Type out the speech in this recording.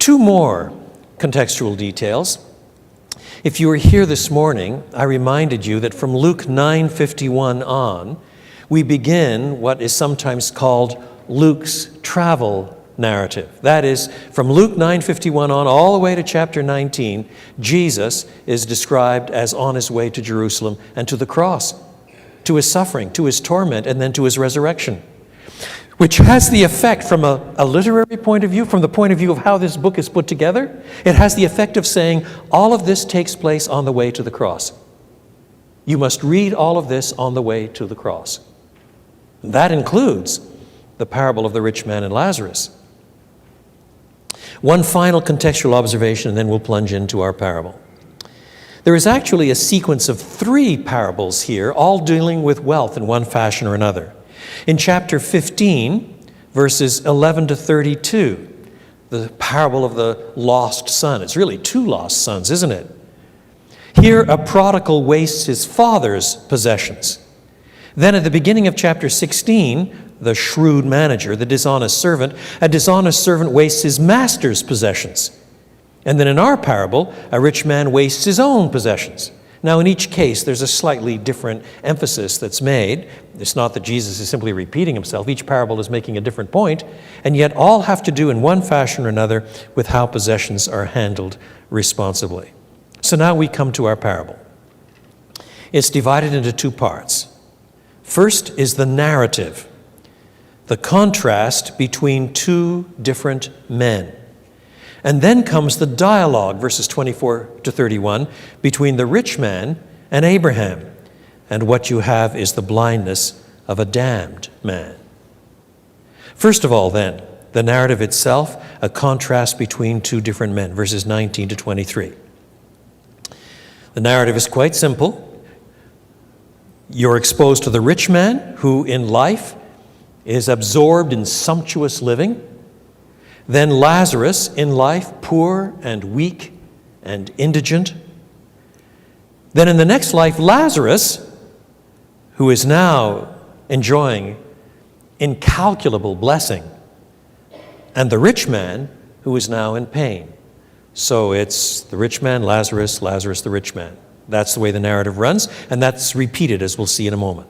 Two more contextual details. If you were here this morning, I reminded you that from Luke 9:51 on, we begin what is sometimes called Luke's travel narrative. That is, from Luke 9:51 on all the way to chapter 19, Jesus is described as on his way to Jerusalem and to the cross, to his suffering, to his torment, and then to his resurrection, which has the effect from a literary point of view, from the point of view of how this book is put together, it has the effect of saying all of this takes place on the way to the cross. You must read all of this on the way to the cross. That includes the parable of the rich man and Lazarus. One final contextual observation, and then we'll plunge into our parable. There is actually a sequence of 3 parables here, all dealing with wealth in one fashion or another. In chapter 15, verses 11 to 32, the parable of the lost son. It's really 2 lost sons, isn't it? Here, a prodigal wastes his father's possessions. Then at the beginning of chapter 16, the shrewd manager, the dishonest servant, a dishonest servant wastes his master's possessions. And then in our parable, a rich man wastes his own possessions. Now, in each case, there's a slightly different emphasis that's made. It's not that Jesus is simply repeating himself. Each parable is making a different point, and yet all have to do in one fashion or another with how possessions are handled responsibly. So now we come to our parable. It's divided into 2 parts. First is the narrative, the contrast between 2 different men. And then comes the dialogue, verses 24 to 31, between the rich man and Abraham. And what you have is the blindness of a damned man. First of all, then, the narrative itself, a contrast between 2 different men, verses 19 to 23. The narrative is quite simple. You're exposed to the rich man who in life is absorbed in sumptuous living. Then Lazarus in life, poor and weak and indigent. Then in the next life, Lazarus, who is now enjoying incalculable blessing, and the rich man who is now in pain. So it's the rich man, Lazarus, Lazarus, the rich man. That's the way the narrative runs, and that's repeated, as we'll see in a moment.